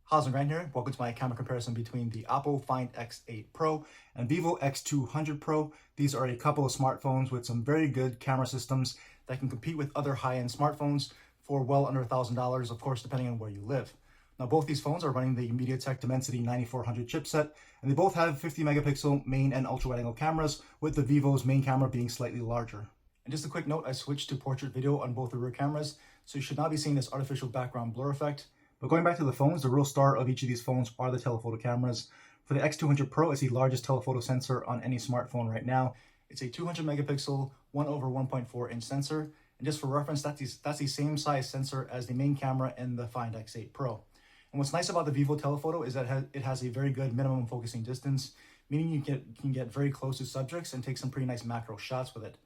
How's it going here? Welcome to my camera comparison between the OPPO Find X8 Pro and Vivo X200 Pro. These are a couple of smartphones with some very good camera systems that can compete with other high-end smartphones for well under $1,000, of course, depending on where you live. Now, both these phones are running the Mediatek Dimensity 9400 chipset, and they both have 50 megapixel main and ultra-wide-angle cameras, with the Vivo's main camera being slightly larger. And just a quick note, I switched to portrait video on both the rear cameras, so you should not be seeing this artificial background blur effect. But going back to the phones, the real star of each of these phones are the telephoto cameras. For the X200 Pro, it's the largest telephoto sensor on any smartphone right now. It's a 200 megapixel 1/1.4 inch sensor. And just for reference, that's the same size sensor as the main camera in the Find X8 Pro. And what's nice about the Vivo telephoto is that it has a very good minimum focusing distance, meaning you can get very close to subjects and take some pretty nice macro shots with it.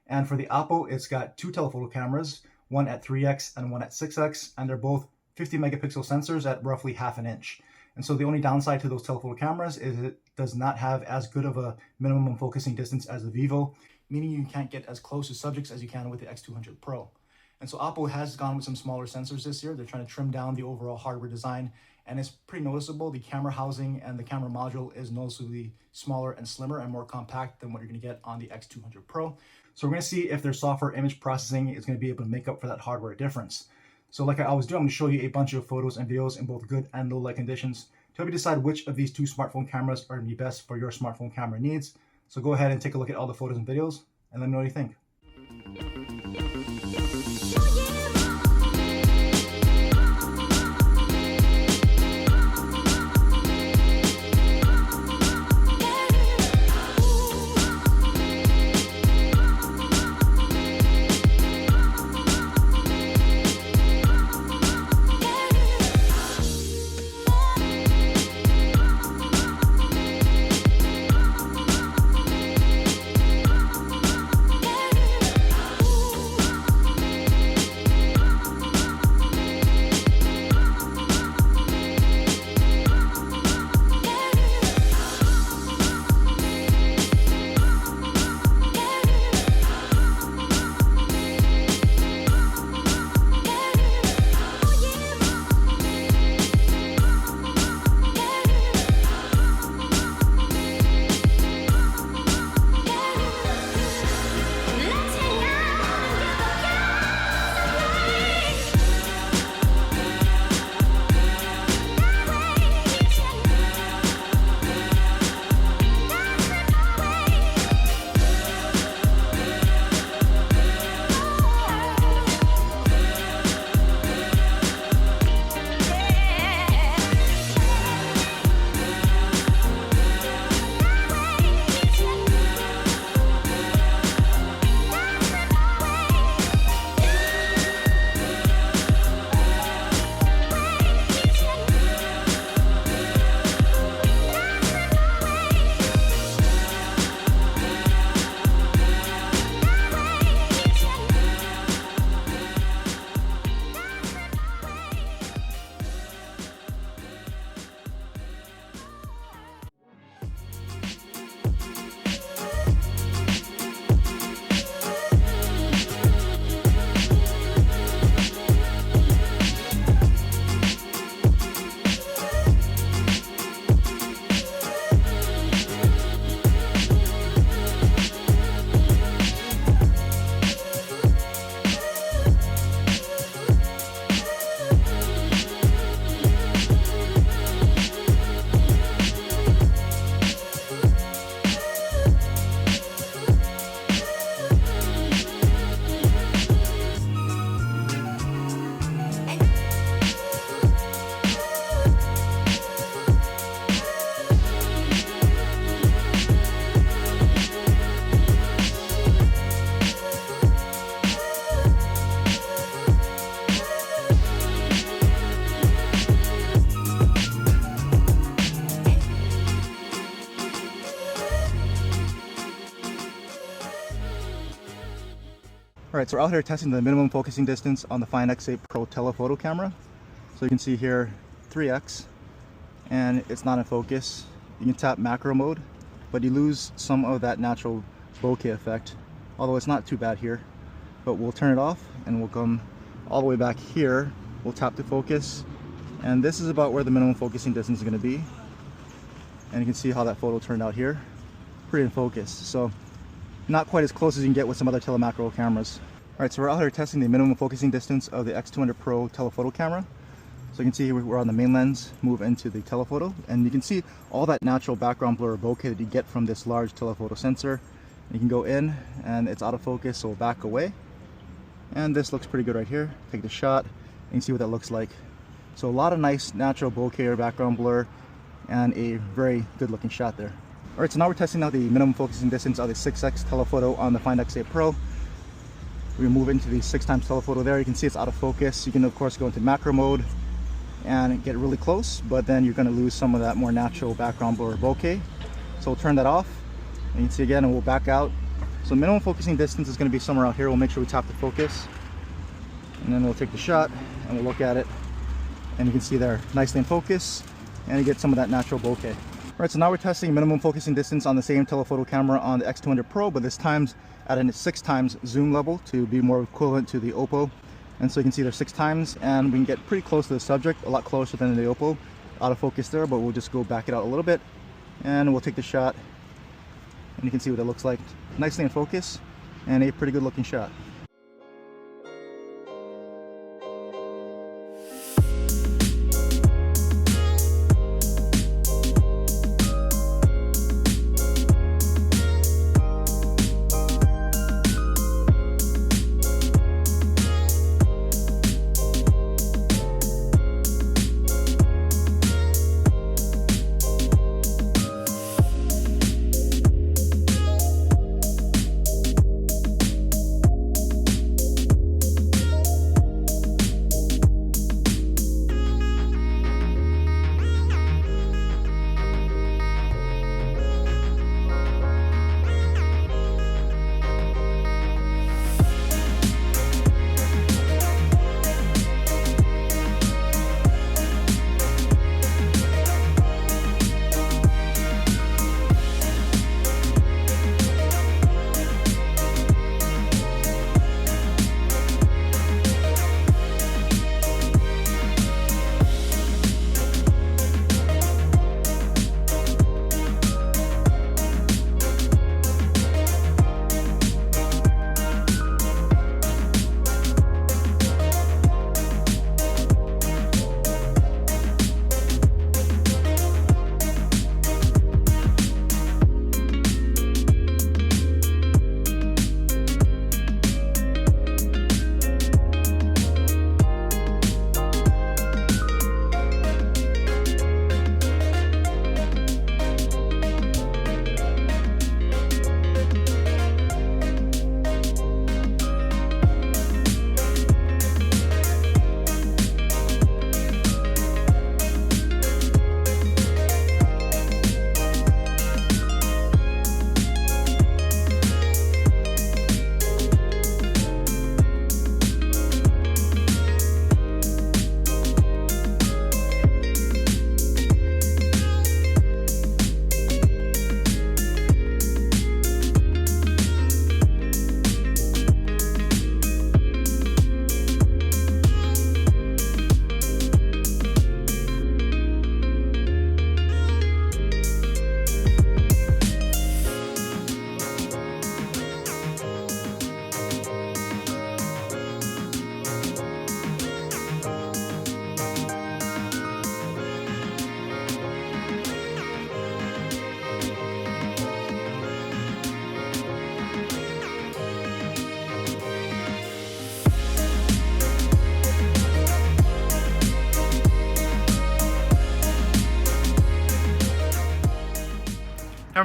And for the OPPO, it's got two telephoto cameras, one at 3x and one at 6x, and they're both 50 megapixel sensors at roughly half an inch. And so the only downside to those telephoto cameras is it does not have as good of a minimum focusing distance as the Vivo, meaning you can't get as close to subjects as you can with the X200 Pro. And so OPPO has gone with some smaller sensors this year. They're trying to trim down the overall hardware design, and it's pretty noticeable. The camera housing and the camera module is noticeably smaller and slimmer and more compact than what you're going to get on the X200 Pro. So we're going to see if their software image processing is going to be able to make up for that hardware difference. So like I always do, I'm going to show you a bunch of photos and videos in both good and low light conditions to help you decide which of these two smartphone cameras are going to be best for your smartphone camera needs. So go ahead and take a look at all the photos and videos and let me know what you think. Alright, so we're out here testing the minimum focusing distance on the Find X8 Pro telephoto camera. So you can see here 3x, and it's not in focus. You can tap macro mode, but you lose some of that natural bokeh effect, although it's not too bad here. But we'll turn it off and we'll come all the way back here. We'll tap to focus, And this is about where the minimum focusing distance is going to be. And you can see how that photo turned out here. Pretty in focus. So not quite as close as you can get with some other telemacro cameras. Alright, so we're out here testing the minimum focusing distance of the X200 Pro telephoto camera. So you can see we're on the main lens, move into the telephoto, and you can see all that natural background blur or bokeh that you get from this large telephoto sensor. You can go in and it's out of focus, so we'll back away. And this looks pretty good right here. Take the shot and you can see what that looks like. So a lot of nice natural bokeh or background blur and a very good looking shot there. Alright, so now we're testing out the minimum focusing distance of the 6x telephoto on the Find X8 Pro. We move into the 6x telephoto there. You can see it's out of focus. You can of course go into macro mode and get really close, but then you're going to lose some of that more natural background blur or bokeh. So we'll turn that off and you can see again, and we'll back out. So minimum focusing distance is going to be somewhere out here. We'll make sure we tap the focus and then we'll take the shot and we'll look at it, and you can see there nicely in focus and you get some of that natural bokeh. Alright, so now we're testing minimum focusing distance on the same telephoto camera on the X200 Pro, but this time's at a 6x zoom level to be more equivalent to the OPPO. And so you can see there's 6x, and we can get pretty close to the subject, a lot closer than the OPPO. Out of focus there, but we'll just go back it out a little bit and we'll take the shot and you can see what it looks like. Nicely in focus and a pretty good looking shot.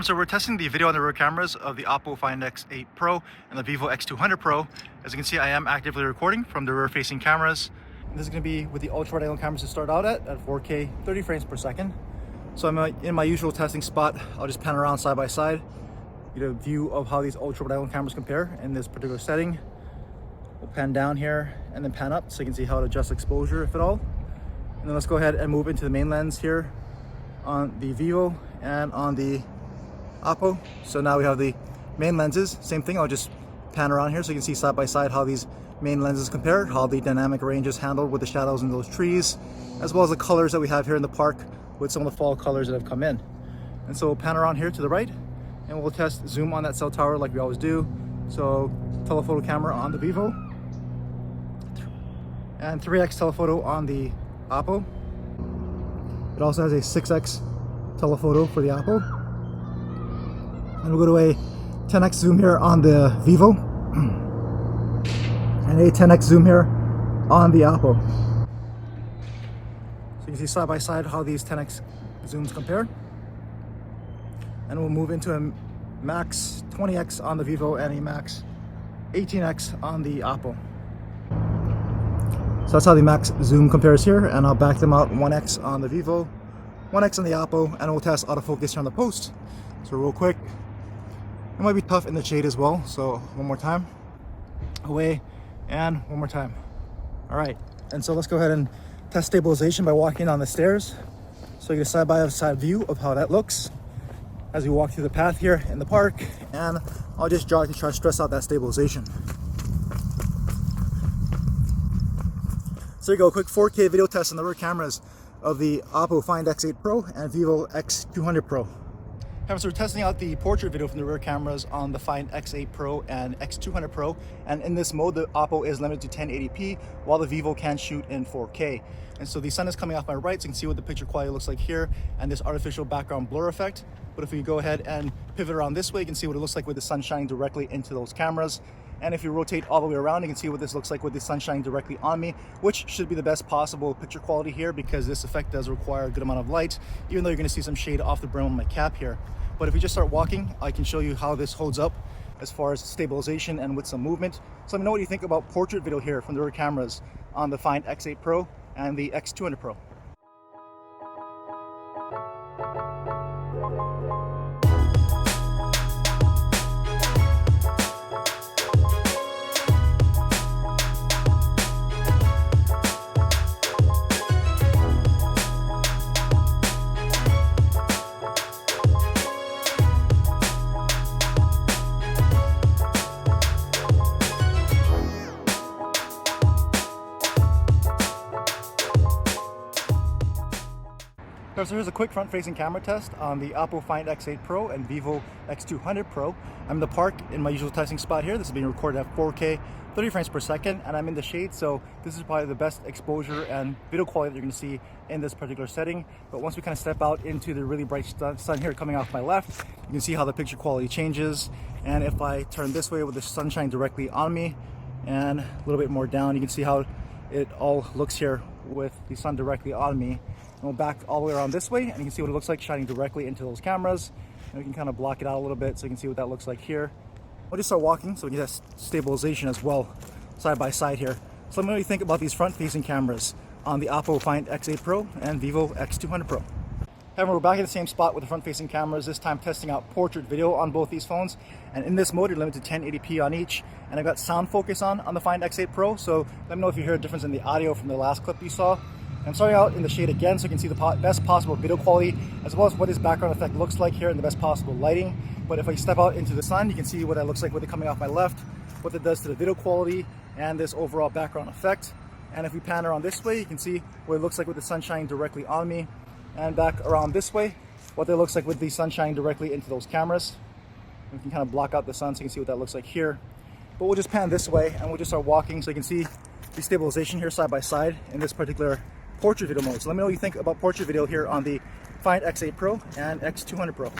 So we're testing the video on the rear cameras of the OPPO Find X8 Pro and the Vivo X200 Pro. As you can see, I am actively recording from the rear facing cameras. And this is going to be with the ultra wide angle cameras to start out at 4K 30 frames per second. So I'm in my usual testing spot. I'll just pan around side by side, get a view of how these ultra wide angle cameras compare in this particular setting. We'll pan down here and then pan up so you can see how to adjust exposure, if at all. And then let's go ahead and move into the main lens here on the Vivo and on the OPPO. So now we have the main lenses, same thing. I'll just pan around here so you can see side by side how these main lenses compare, how the dynamic range is handled with the shadows in those trees, as well as the colors that we have here in the park with some of the fall colors that have come in. And so we'll pan around here to the right and we'll test zoom on that cell tower like we always do. So telephoto camera on the Vivo and 3x telephoto on the OPPO. It also has a 6x telephoto for the OPPO. And we'll go to a 10x zoom here on the Vivo and a 10x zoom here on the OPPO. So you can see side by side how these 10x zooms compare. And we'll move into a max 20x on the Vivo and a max 18x on the OPPO. So that's how the max zoom compares here, and I'll back them out 1x on the Vivo, 1x on the OPPO, and we'll test autofocus here on the post. So real quick, it might be tough in the shade as well, so one more time, away, and one more time. All right, and so let's go ahead and test stabilization by walking down the stairs. So you get a side-by-side view of how that looks as we walk through the path here in the park, and I'll just jog to try to stress out that stabilization. So there you go, quick 4K video test on the rear cameras of the OPPO Find X8 Pro and Vivo X200 Pro. So we're testing out the portrait video from the rear cameras on the Find X8 Pro and X200 Pro, and in this mode the OPPO is limited to 1080p while the Vivo can shoot in 4K. And so the sun is coming off my right, so you can see what the picture quality looks like here and this artificial background blur effect. But if we go ahead and pivot around this way, you can see what it looks like with the sun shining directly into those cameras. And if you rotate all the way around, you can see what this looks like with the sun shining directly on me, which should be the best possible picture quality here because this effect does require a good amount of light, even though you're going to see some shade off the brim of my cap here. But if we just start walking, I can show you how this holds up as far as stabilization and with some movement. So let me know what you think about portrait video here from the rear cameras on the Find X8 Pro and the X200 Pro. So here's a quick front-facing camera test on the OPPO Find X8 Pro and Vivo X200 Pro. I'm in the park in my usual testing spot here. This is being recorded at 4K, 30 frames per second, and I'm in the shade, so this is probably the best exposure and video quality that you're going to see in this particular setting. But once we kind of step out into the really bright sun here coming off my left, you can see how the picture quality changes. And if I turn this way with the sunshine directly on me and a little bit more down, you can see how it all looks here with the sun directly on me. And we'll back all the way around this way, and you can see what it looks like shining directly into those cameras. And we can kind of block it out a little bit so you can see what that looks like here. We'll just start walking so we can get stabilization as well, side by side here. So let me know what you think about these front-facing cameras on the OPPO Find X8 Pro and Vivo X200 Pro. However, we're back in the same spot with the front-facing cameras, this time testing out portrait video on both these phones. And in this mode, you're limited to 1080p on each. And I've got sound focus on the Find X8 Pro, so let me know if you hear a difference in the audio from the last clip you saw. I'm starting out in the shade again so you can see the best possible video quality as well as what this background effect looks like here in the best possible lighting. But if I step out into the sun, you can see what that looks like with it coming off my left, what that does to the video quality and this overall background effect. And if we pan around this way, you can see what it looks like with the sun shining directly on me, and back around this way, what that looks like with the sun shining directly into those cameras. We can kind of block out the sun so you can see what that looks like here. But we'll just pan this way and we'll just start walking so you can see the stabilization here side by side in this particular portrait video mode. So let me know what you think about portrait video here on the Find X8 Pro and X200 Pro.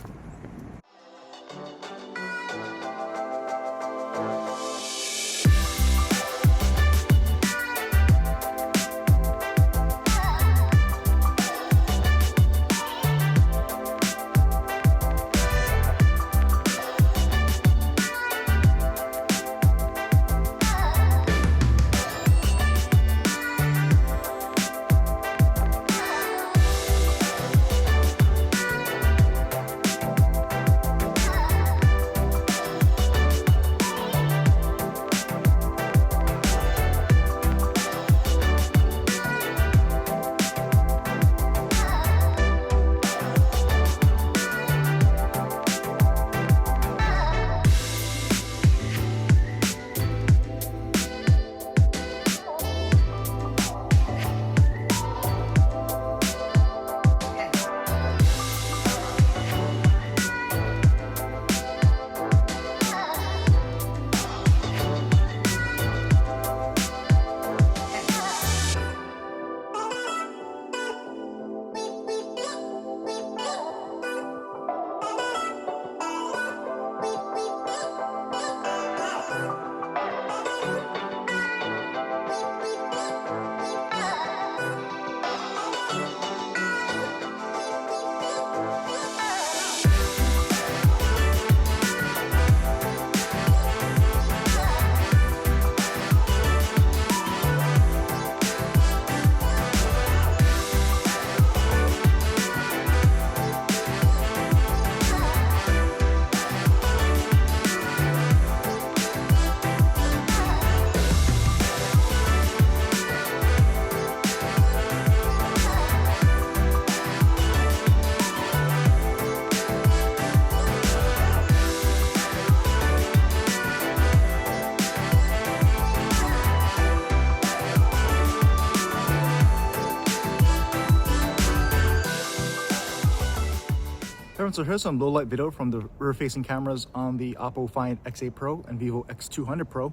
So here's some low light video from the rear facing cameras on the OPPO Find X8 Pro and Vivo X200 Pro.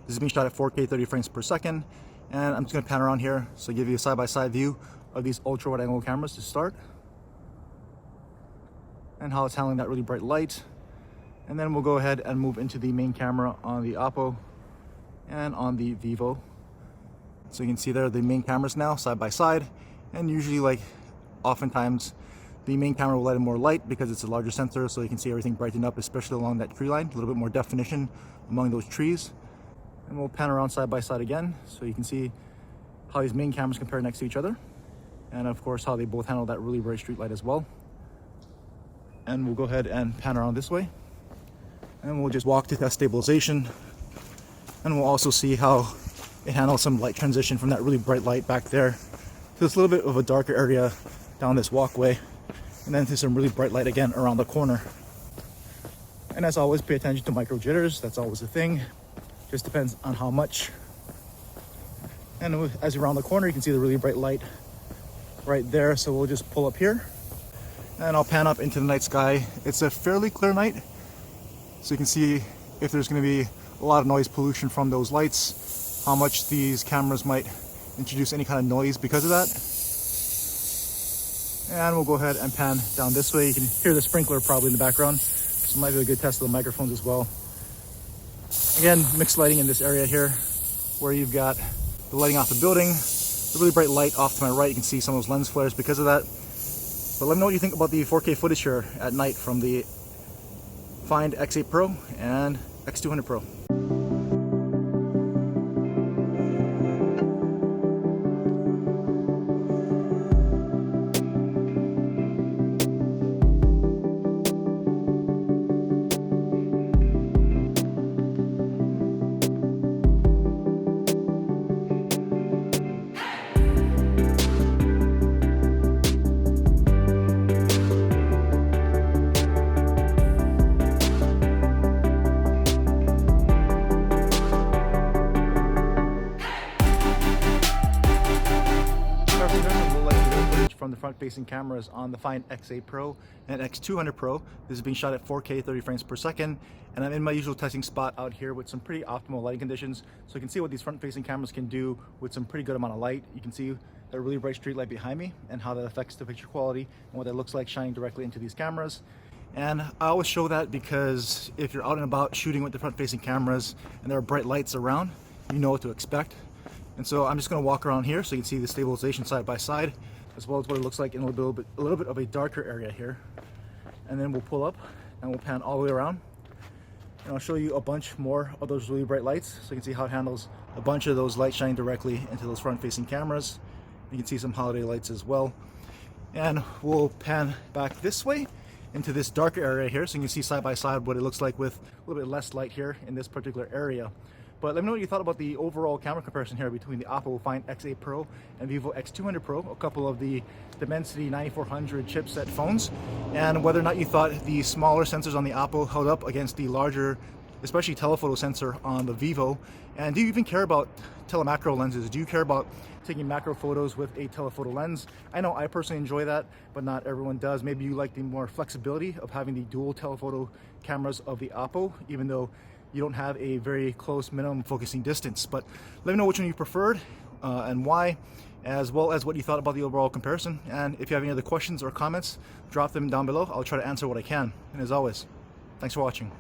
This is being shot at 4K 30 frames per second, and I'm just going to pan around here so give you a side-by-side view of these ultra wide angle cameras to start, and how it's handling that really bright light. And then we'll go ahead and move into the main camera on the OPPO and on the Vivo. So you can see there the main cameras now side by side, and usually oftentimes the main camera will let in more light because it's a larger sensor, so you can see everything brighten up, especially along that tree line, a little bit more definition among those trees. And we'll pan around side by side again so you can see how these main cameras compare next to each other, and of course how they both handle that really bright street light as well. And we'll go ahead and pan around this way, and we'll just walk to test stabilization, and we'll also see how it handles some light transition from that really bright light back there to this little bit of a darker area down this walkway, and then to some really bright light again around the corner. And as always, pay attention to micro jitters. That's always a thing, just depends on how much. And as you're around the corner, you can see the really bright light right there, so we'll just pull up here and I'll pan up into the night sky. It's a fairly clear night, so you can see if there's going to be a lot of noise pollution from those lights, how much these cameras might introduce any kind of noise because of that. And we'll go ahead and pan down this way. You can hear the sprinkler probably in the background, so it might be a good test of the microphones as well. Again, mixed lighting in this area here, where you've got the lighting off the building, the really bright light off to my right. You can see some of those lens flares because of that. But let me know what you think about the 4K footage here at night from the Find X8 Pro and X200 Pro. From the front-facing cameras on the Find X8 Pro and X200 Pro. This is being shot at 4K 30 frames per second, and I'm in my usual testing spot out here with some pretty optimal lighting conditions, so you can see what these front-facing cameras can do with some pretty good amount of light. You can see that really bright street light behind me and how that affects the picture quality and what that looks like shining directly into these cameras. And I always show that because if you're out and about shooting with the front-facing cameras and there are bright lights around, you know what to expect. And so I'm just going to walk around here so you can see the stabilization side by side, as well as what it looks like in a little bit of a darker area here. And then we'll pull up and we'll pan all the way around, and I'll show you a bunch more of those really bright lights so you can see how it handles a bunch of those lights shining directly into those front-facing cameras. You can see some holiday lights as well. And we'll pan back this way into this darker area here so you can see side by side what it looks like with a little bit less light here in this particular area. But let me know what you thought about the overall camera comparison here between the OPPO Find X8 Pro and Vivo X200 Pro, a couple of the Dimensity 9400 chipset phones, and whether or not you thought the smaller sensors on the OPPO held up against the larger, especially telephoto sensor on the Vivo. And do you even care about telemacro lenses? Do you care about taking macro photos with a telephoto lens? I know I personally enjoy that, but not everyone does. Maybe you like the more flexibility of having the dual telephoto cameras of the OPPO, even though you don't have a very close minimum focusing distance. But let me know which one you preferred and why, as well as what you thought about the overall comparison. And if you have any other questions or comments, drop them down below. I'll try to answer what I can. And as always, thanks for watching.